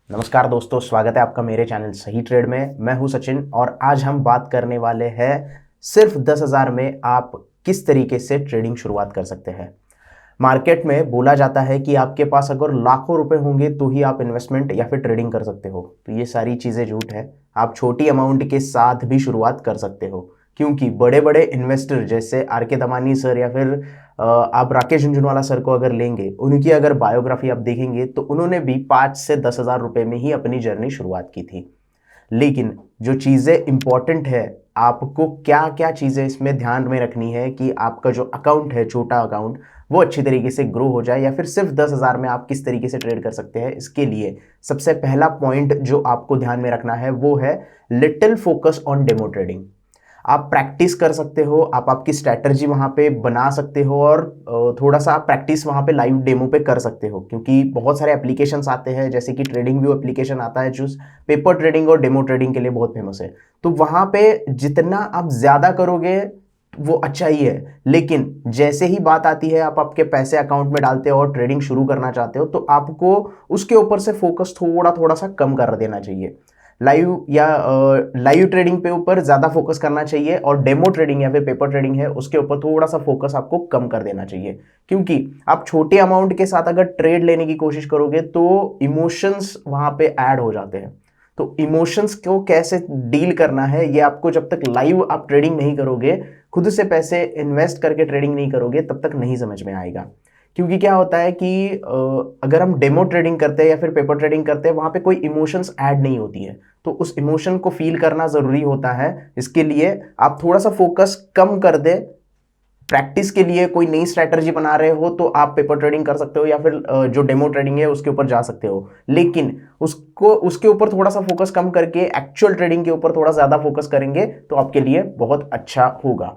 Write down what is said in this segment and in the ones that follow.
नमस्कार दोस्तों, स्वागत है आपका मेरे चैनल सही ट्रेड में। मैं हूं सचिन और आज हम बात करने वाले हैं सिर्फ 10,000 में आप किस तरीके से ट्रेडिंग शुरुआत कर सकते हैं। मार्केट में बोला जाता है कि आपके पास अगर लाखों रुपए होंगे तो ही आप इन्वेस्टमेंट या फिर ट्रेडिंग कर सकते हो, तो ये सारी चीज़ें झूठ है। आप छोटी अमाउंट के साथ भी शुरुआत कर सकते हो, क्योंकि बड़े बड़े इन्वेस्टर जैसे आर के दमानी सर या फिर आप राकेश झुंझुनवाला सर को अगर लेंगे, उनकी अगर बायोग्राफी आप देखेंगे तो उन्होंने भी 5 से 10,000 रुपए में ही अपनी जर्नी शुरुआत की थी। लेकिन जो चीज़ें इंपॉर्टेंट है, आपको क्या क्या चीज़ें इसमें ध्यान में रखनी है कि आपका जो अकाउंट है, छोटा अकाउंट, वो अच्छी तरीके से ग्रो हो जाए, या फिर सिर्फ 10,000 में आप किस तरीके से ट्रेड कर सकते हैं। इसके लिए सबसे पहला पॉइंट जो आपको ध्यान में रखना है वो है little focus on demo trading. आप प्रैक्टिस कर सकते हो, आप आपकी स्ट्रैटेजी वहाँ पे बना सकते हो और थोड़ा सा आप प्रैक्टिस वहाँ पे लाइव डेमो पे कर सकते हो, क्योंकि बहुत सारे एप्लीकेशंस आते हैं, जैसे कि ट्रेडिंग व्यू एप्लीकेशन आता है जो पेपर ट्रेडिंग और डेमो ट्रेडिंग के लिए बहुत फेमस है। तो वहाँ पे जितना आप ज़्यादा करोगे वो अच्छा ही है, लेकिन जैसे ही बात आती है आप आपके पैसे अकाउंट में डालते हो और ट्रेडिंग शुरू करना चाहते हो, तो आपको उसके ऊपर से फोकस थोड़ा थोड़ा सा कम कर देना चाहिए। लाइव ट्रेडिंग पे ऊपर ज़्यादा फोकस करना चाहिए और डेमो ट्रेडिंग या फिर पेपर ट्रेडिंग है उसके ऊपर थोड़ा सा फोकस आपको कम कर देना चाहिए, क्योंकि आप छोटे अमाउंट के साथ अगर ट्रेड लेने की कोशिश करोगे तो इमोशंस वहाँ पे ऐड हो जाते हैं। तो इमोशंस को कैसे डील करना है, ये आपको जब तक लाइव आप ट्रेडिंग नहीं करोगे, खुद से पैसे इन्वेस्ट करके ट्रेडिंग नहीं करोगे, तब तक नहीं समझ में आएगा। क्योंकि क्या होता है कि अगर हम डेमो ट्रेडिंग करते हैं या फिर पेपर ट्रेडिंग करते हैं, वहाँ पे कोई इमोशंस ऐड नहीं होती है, तो उस इमोशन को फील करना ज़रूरी होता है। इसके लिए आप थोड़ा सा फोकस कम कर दे। प्रैक्टिस के लिए कोई नई स्ट्रैटेजी बना रहे हो तो आप पेपर ट्रेडिंग कर सकते हो या फिर जो डेमो ट्रेडिंग है उसके ऊपर जा सकते हो, लेकिन उसके ऊपर थोड़ा सा फोकस कम करके एक्चुअल ट्रेडिंग के ऊपर थोड़ा ज़्यादा फोकस करेंगे तो आपके लिए बहुत अच्छा होगा।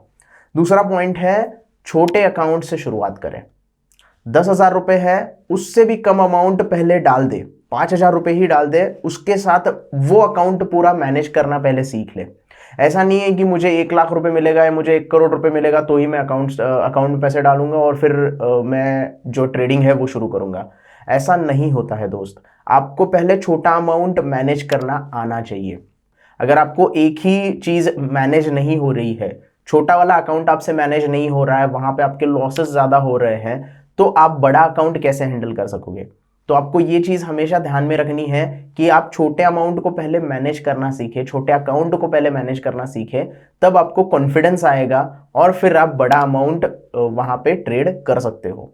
दूसरा पॉइंट है, छोटे अकाउंट से शुरुआत करें। 10,000 रुपए है, उससे भी कम अमाउंट पहले डाल दे, 5,000 रुपए ही डाल दे, उसके साथ वो अकाउंट पूरा मैनेज करना पहले सीख ले। ऐसा नहीं है कि मुझे 1 लाख रुपए मिलेगा या मुझे 1 करोड़ रुपए मिलेगा तो ही मैं अकाउंट में पैसे डालूंगा और फिर मैं जो ट्रेडिंग है वो शुरू करूंगा। ऐसा नहीं होता है दोस्त। आपको पहले छोटा अमाउंट मैनेज करना आना चाहिए। अगर आपको एक ही चीज मैनेज नहीं हो रही है, छोटा वाला अकाउंट आपसे मैनेज नहीं हो रहा है, वहां पे आपके लॉसेस ज्यादा हो रहे हैं, तो आप बड़ा अकाउंट कैसे हैंडल कर सकोगे। तो आपको ये चीज हमेशा ध्यान में रखनी है कि आप छोटे अमाउंट को पहले मैनेज करना सीखे, छोटे अकाउंट को पहले मैनेज करना सीखे, तब आपको कॉन्फिडेंस आएगा और फिर आप बड़ा अमाउंट वहां पे ट्रेड कर सकते हो।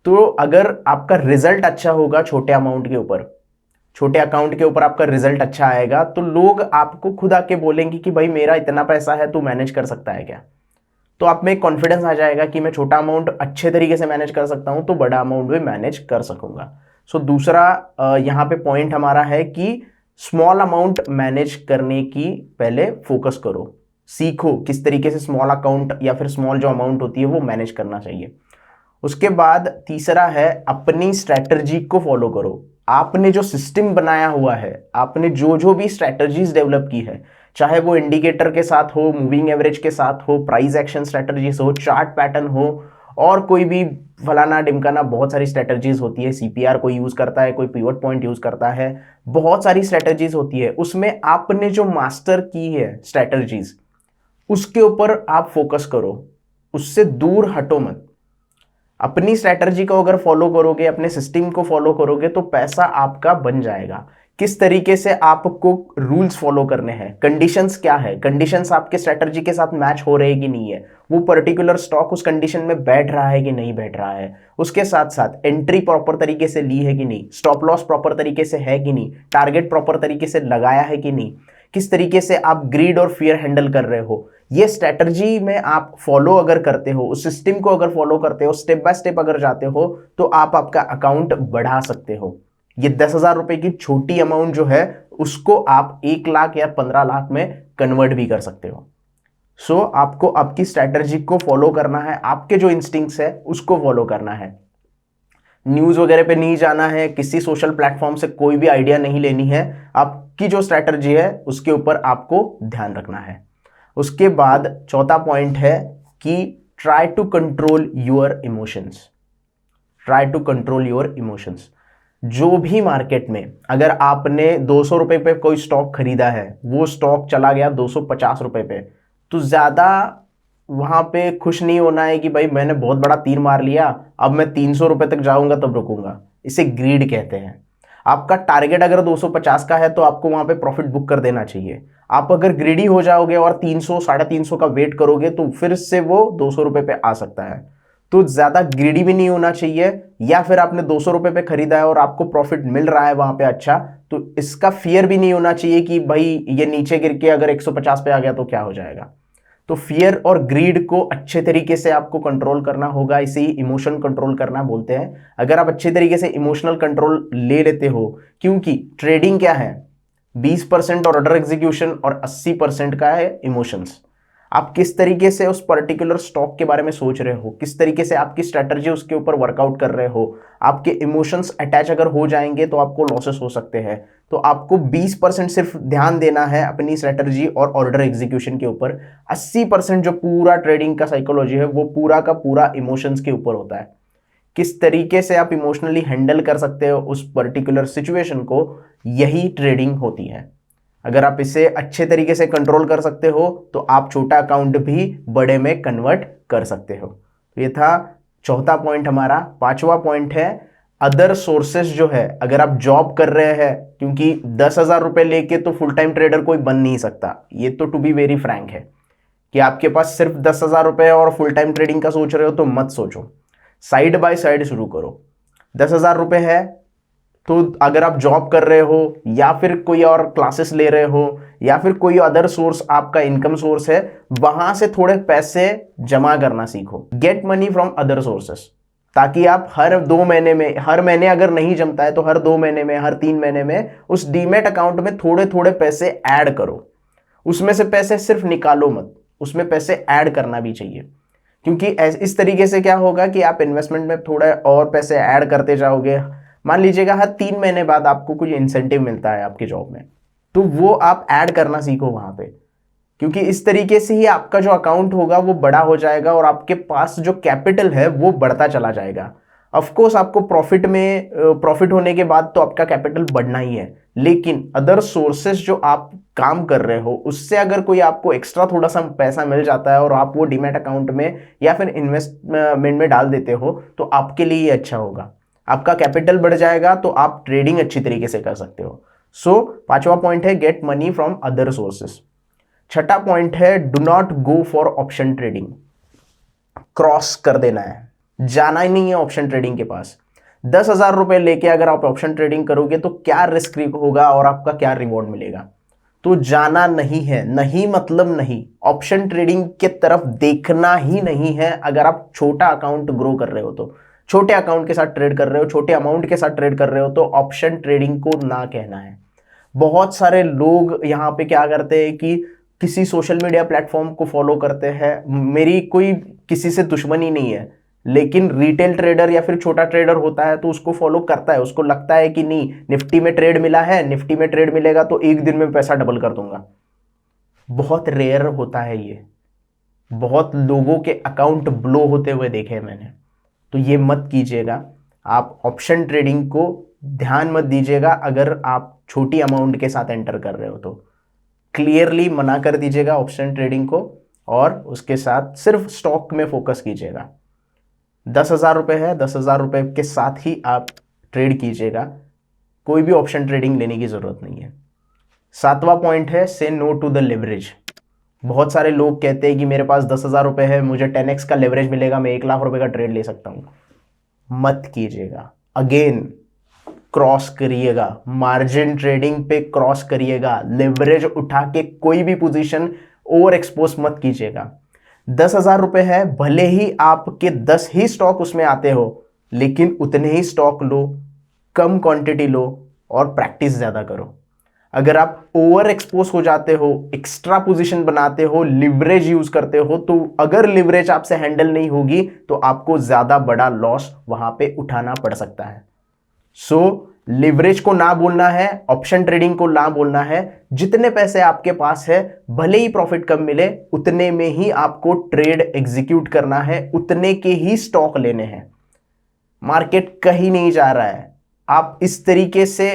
तो अगर आपका रिजल्ट अच्छा होगा छोटे अमाउंट के ऊपर, छोटे अकाउंट के ऊपर आपका रिजल्ट अच्छा आएगा, तो लोग आपको खुद आके बोलेंगे कि भाई मेरा इतना पैसा है, तू मैनेज कर सकता है क्या। तो आप में एक कॉन्फिडेंस आ जाएगा कि मैं छोटा अमाउंट अच्छे तरीके से मैनेज कर सकता हूं तो बड़ा अमाउंट भी मैनेज कर सकूंगा। सो दूसरा यहाँ पे पॉइंट हमारा है कि स्मॉल अमाउंट मैनेज करने की पहले फोकस करो, सीखो किस तरीके से स्मॉल अकाउंट या फिर स्मॉल जो अमाउंट होती है वो मैनेज करना चाहिए। उसके बाद तीसरा है, अपनी स्ट्रैटेजी को फॉलो करो। आपने जो सिस्टम बनाया हुआ है, आपने जो जो भी स्ट्रैटेजीज डेवलप की है, चाहे वो इंडिकेटर के साथ हो, मूविंग एवरेज के साथ हो, प्राइस एक्शन स्ट्रैटेजीज हो, चार्ट पैटर्न हो, और कोई भी फलाना डिमकाना, बहुत सारी स्ट्रैटेजीज होती है। सीपीआर कोई यूज करता है, कोई पिवट पॉइंट यूज करता है, बहुत सारी स्ट्रैटेजीज होती है। उसमें आपने जो मास्टर की है स्ट्रैटेजीज, उसके ऊपर आप फोकस करो, उससे दूर हटो मत। अपनी स्ट्रैटेजी को अगर फॉलो करोगे, अपने सिस्टम को फॉलो करोगे, तो पैसा आपका बन जाएगा। किस तरीके से आपको रूल्स फॉलो करने हैं, कंडीशंस क्या है, कंडीशंस आपके स्ट्रैटेजी के साथ मैच हो रहे कि नहीं है, वो पर्टिकुलर स्टॉक उस कंडीशन में बैठ रहा है कि नहीं बैठ रहा है, उसके साथ साथ एंट्री प्रॉपर तरीके से ली है कि नहीं, स्टॉप लॉस प्रॉपर तरीके से है कि नहीं, टारगेट प्रॉपर तरीके से लगाया है कि नहीं, किस तरीके से आप ग्रीड और फियर हैंडल कर रहे हो। ये स्ट्रैटेजी में आप फॉलो अगर करते हो, उस सिस्टम को अगर फॉलो करते हो, स्टेप बाय स्टेप अगर जाते हो, तो आप आपका अकाउंट बढ़ा सकते हो। ये 10,000 रुपए की छोटी अमाउंट जो है, उसको आप 1 लाख या 15 लाख में कन्वर्ट भी कर सकते हो। सो आपको आपकी स्ट्रैटेजी को फॉलो करना है, आपके जो इंस्टिंक्ट्स है उसको फॉलो करना है। न्यूज वगैरह पे नहीं जाना है, किसी सोशल प्लेटफॉर्म से कोई भी आइडिया नहीं लेनी है। आपकी जो स्ट्रैटेजी है उसके ऊपर आपको ध्यान रखना है। उसके बाद चौथा पॉइंट है कि try to control your emotions. Try to control your emotions. जो भी मार्केट में अगर आपने 200 रुपए पे कोई स्टॉक खरीदा है, वो स्टॉक चला गया 250 रुपए पे, तो ज्यादा वहां पे खुश नहीं होना है कि भाई मैंने बहुत बड़ा तीर मार लिया, अब मैं 300 रुपए तक जाऊंगा तब रुकूंगा। इसे ग्रीड कहते हैं। आपका टारगेट अगर 250 का है तो आपको वहां पे प्रॉफिट बुक कर देना चाहिए। आप अगर ग्रीडी हो जाओगे और 300 350 का वेट करोगे तो फिर से वो 200 रुपए पे आ सकता है। तो ज्यादा ग्रीडी भी नहीं होना चाहिए। या फिर आपने 200 रुपए पे खरीदा है और आपको प्रॉफिट मिल रहा है वहां पे अच्छा, तो इसका फियर भी नहीं होना चाहिए कि भाई ये नीचे गिर के अगर 150 पे आ गया तो क्या हो जाएगा। तो फियर और ग्रीड को अच्छे तरीके से आपको कंट्रोल करना होगा। इसे ही इमोशन कंट्रोल करना बोलते हैं। अगर आप अच्छे तरीके से इमोशनल कंट्रोल ले लेते हो, क्योंकि ट्रेडिंग क्या है, 20% और ऑर्डर एग्जीक्यूशन और 80% का है इमोशंस। आप किस तरीके से उस पर्टिकुलर स्टॉक के बारे में सोच रहे हो, किस तरीके से आपकी स्ट्रैटेजी उसके ऊपर वर्कआउट कर रहे हो। आपके इमोशंस अटैच अगर हो जाएंगे तो आपको लॉसेस हो सकते हैं। तो आपको 20% सिर्फ ध्यान देना है अपनी स्ट्रैटेजी और ऑर्डर एग्जीक्यूशन के ऊपर। 80% जो पूरा ट्रेडिंग का साइकोलॉजी है वो पूरा का पूरा इमोशंस के ऊपर होता है। किस तरीके से आप इमोशनली हैंडल कर सकते हो उस पर्टिकुलर सिचुएशन को, यही ट्रेडिंग होती है। अगर आप इसे अच्छे तरीके से कंट्रोल कर सकते हो तो आप छोटा अकाउंट भी बड़े में कन्वर्ट कर सकते हो। तो ये था चौथा पॉइंट हमारा। पांचवा पॉइंट है अदर सोर्सेस जो है। अगर आप जॉब कर रहे हैं, क्योंकि 10,000 रुपए लेके तो फुल टाइम ट्रेडर कोई बन नहीं सकता, ये तो टू बी वेरी फ्रैंक है कि आपके पास सिर्फ 10,000 रुपए और फुल टाइम ट्रेडिंग का सोच रहे हो तो मत सोचो। साइड बाय साइड शुरू करो। 10,000 रुपए है तो अगर आप जॉब कर रहे हो या फिर कोई और क्लासेस ले रहे हो या फिर कोई अदर सोर्स आपका इनकम सोर्स है, वहां से थोड़े पैसे जमा करना सीखो। Get money from other sources, ताकि आप हर 2 महीने में, हर महीने अगर नहीं जमता है तो हर 2 महीने में, हर 3 महीने में उस डीमेट अकाउंट में थोड़े थोड़े पैसे ऐड करो। उसमें से पैसे सिर्फ निकालो मत, उसमें पैसे ऐड करना भी चाहिए। क्योंकि इस तरीके से क्या होगा कि आप इन्वेस्टमेंट में थोड़े और पैसे ऐड करते जाओगे। मान लीजिएगा हर 3 महीने बाद आपको कुछ इंसेंटिव मिलता है आपकी जॉब में, तो वो आप ऐड करना सीखो वहां पे। क्योंकि इस तरीके से ही आपका जो अकाउंट होगा वो बड़ा हो जाएगा और आपके पास जो कैपिटल है वो बढ़ता चला जाएगा। ऑफ कोर्स आपको प्रॉफिट होने के बाद तो आपका कैपिटल बढ़ना ही है, लेकिन अदर सोर्सेस जो आप काम कर रहे हो उससे अगर कोई आपको एक्स्ट्रा थोड़ा सा पैसा मिल जाता है और आप वो डीमैट अकाउंट में या फिर इन्वेस्टमेंट में डाल देते हो तो आपके लिए ये अच्छा होगा। आपका कैपिटल बढ़ जाएगा तो आप ट्रेडिंग अच्छी तरीके से कर सकते हो। सो पांचवा पॉइंट है get money from other sources. छठा पॉइंट है do not go for option trading. Cross कर देना है, जाना ही नहीं है ऑप्शन ट्रेडिंग के पास। 10,000 रुपए लेके अगर आप ऑप्शन ट्रेडिंग करोगे तो क्या रिस्क होगा और आपका क्या रिवॉर्ड मिलेगा। तो जाना नहीं है, नहीं मतलब नहीं। ऑप्शन ट्रेडिंग के तरफ देखना ही नहीं है। अगर आप छोटा अकाउंट ग्रो कर रहे हो तो, छोटे अकाउंट के साथ ट्रेड कर रहे हो, छोटे अमाउंट के साथ ट्रेड कर रहे हो तो ऑप्शन ट्रेडिंग को ना कहना है। बहुत सारे लोग यहाँ पे क्या करते हैं कि किसी सोशल मीडिया प्लेटफॉर्म को फॉलो करते हैं। मेरी कोई किसी से दुश्मनी नहीं है, लेकिन रिटेल ट्रेडर या फिर छोटा ट्रेडर होता है तो उसको फॉलो करता है। उसको लगता है कि नहीं, निफ्टी में ट्रेड मिला है, निफ्टी में ट्रेड मिलेगा तो एक दिन में पैसा डबल कर दूंगा। बहुत रेयर होता है ये। बहुत लोगों के अकाउंट ब्लो होते हुए देखे हैं मैंने। तो ये मत कीजिएगा। आप ऑप्शन ट्रेडिंग को ध्यान मत दीजिएगा। अगर आप छोटी अमाउंट के साथ एंटर कर रहे हो तो क्लियरली मना कर दीजिएगा ऑप्शन ट्रेडिंग को और उसके साथ सिर्फ स्टॉक में फोकस कीजिएगा। 10,000 रुपए है, 10,000 रुपए के साथ ही आप ट्रेड कीजिएगा। कोई भी ऑप्शन ट्रेडिंग लेने की जरूरत नहीं है। सातवां पॉइंट है से नो टू द लेवरेज। बहुत सारे लोग कहते हैं कि मेरे पास 10,000 रुपए है, मुझे 10x का लेवरेज मिलेगा, मैं 1 लाख रुपए का ट्रेड ले सकता हूं। मत कीजिएगा। अगेन क्रॉस करिएगा, मार्जिन ट्रेडिंग पे क्रॉस करिएगा। लेवरेज उठा के कोई भी पोजीशन ओवर एक्सपोज मत कीजिएगा। 10,000 रुपए है, भले ही आपके 10 ही स्टॉक उसमें आते हो, लेकिन उतने ही स्टॉक लो, कम क्वांटिटी लो और प्रैक्टिस ज्यादा करो। अगर आप ओवर एक्सपोज हो जाते हो, एक्स्ट्रा पोजीशन बनाते हो, लिवरेज यूज करते हो, तो अगर लिवरेज आपसे हैंडल नहीं होगी तो आपको ज्यादा बड़ा लॉस वहां पे उठाना पड़ सकता है। सो लिवरेज को ना बोलना है, ऑप्शन ट्रेडिंग को ना बोलना है। जितने पैसे आपके पास है, भले ही प्रॉफिट कम मिले, उतने में ही आपको ट्रेड एग्जीक्यूट करना है, उतने के ही स्टॉक लेने हैं। मार्केट कहीं नहीं जा रहा है। आप इस तरीके से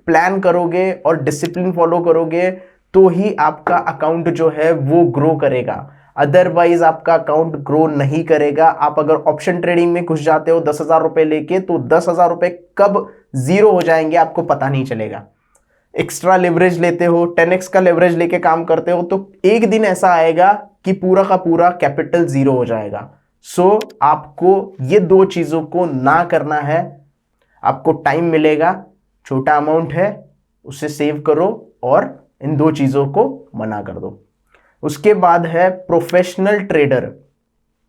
प्लान करोगे और डिसिप्लिन फॉलो करोगे तो ही आपका अकाउंट जो है वो ग्रो करेगा, अदरवाइज आपका अकाउंट ग्रो नहीं करेगा। आप अगर ऑप्शन ट्रेडिंग में घुस जाते हो 10,000 रुपए लेके, तो 10,000 रुपए कब जीरो हो जाएंगे आपको पता नहीं चलेगा। एक्स्ट्रा लेवरेज लेते हो, 10x का लेवरेज लेके काम करते हो, तो एक दिन ऐसा आएगा कि पूरा का पूरा कैपिटल जीरो हो जाएगा। सो आपको ये दो चीजों को ना करना है। आपको टाइम मिलेगा, छोटा अमाउंट है, उसे सेव करो और इन दो चीजों को मना कर दो। उसके बाद है प्रोफेशनल ट्रेडर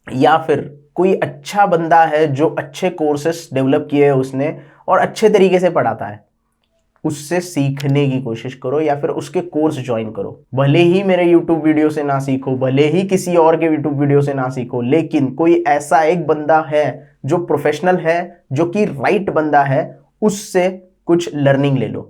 या फिर कोई अच्छा बंदा है जो अच्छे कोर्सेस डेवलप किए हैं उसने और अच्छे तरीके से पढ़ाता है, उससे सीखने की कोशिश करो या फिर उसके कोर्स ज्वाइन करो। भले ही मेरे YouTube वीडियो से ना सीखो, भले ही किसी और के YouTube वीडियो से ना सीखो, लेकिन कोई ऐसा एक बंदा है जो प्रोफेशनल है, जो कि राइट बंदा है, उससे कुछ लर्निंग ले लो,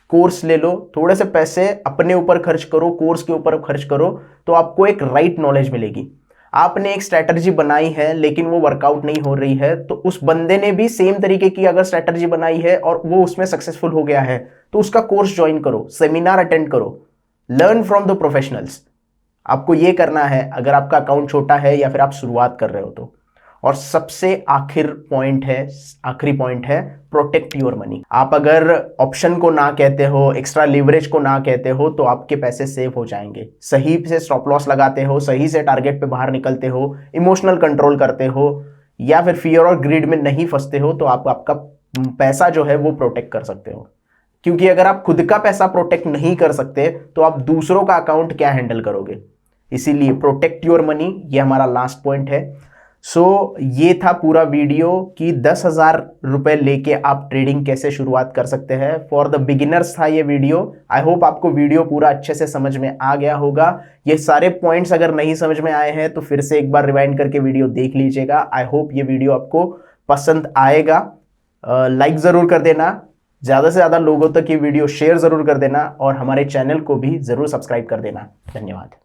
कोर्स ले लो, थोड़े से पैसे अपने ऊपर खर्च करो, कोर्स के ऊपर खर्च करो, तो आपको एक राइट नॉलेज मिलेगी। आपने एक स्ट्रैटेजी बनाई है लेकिन वो वर्कआउट नहीं हो रही है, तो उस बंदे ने भी सेम तरीके की अगर स्ट्रैटेजी बनाई है और वो उसमें सक्सेसफुल हो गया है, तो उसका कोर्स ज्वाइन करो, सेमिनार अटेंड करो, लर्न फ्रॉम द प्रोफेशनल्स। आपको ये करना है अगर आपका अकाउंट छोटा है या फिर आप शुरुआत कर रहे हो तो। और सबसे आखिरी पॉइंट है प्रोटेक्ट योर मनी। आप अगर ऑप्शन को ना कहते हो, एक्स्ट्रा लिवरेज को ना कहते हो, तो आपके पैसे सेव हो जाएंगे। सही से स्टॉप लॉस लगाते हो, सही से टारगेट पे बाहर निकलते हो, इमोशनल कंट्रोल करते हो, या फिर फियर और ग्रीड में नहीं फंसते हो, तो आप आपका पैसा जो है वो प्रोटेक्ट कर सकते हो। क्योंकि अगर आप खुद का पैसा प्रोटेक्ट नहीं कर सकते तो आप दूसरों का अकाउंट क्या हैंडल करोगे। इसीलिए प्रोटेक्ट योर मनी, ये हमारा लास्ट पॉइंट है। ये था पूरा वीडियो कि 10,000 रुपए लेके आप ट्रेडिंग कैसे शुरुआत कर सकते हैं। फॉर द बिगिनर्स था ये वीडियो। आई होप आपको वीडियो पूरा अच्छे से समझ में आ गया होगा। ये सारे पॉइंट्स अगर नहीं समझ में आए हैं तो फिर से एक बार रिवाइंड करके वीडियो देख लीजिएगा। आई होप ये वीडियो आपको पसंद आएगा। लाइक ज़रूर कर देना, ज़्यादा से ज़्यादा लोगों तक ये वीडियो शेयर ज़रूर कर देना और हमारे चैनल को भी ज़रूर सब्सक्राइब कर देना। धन्यवाद।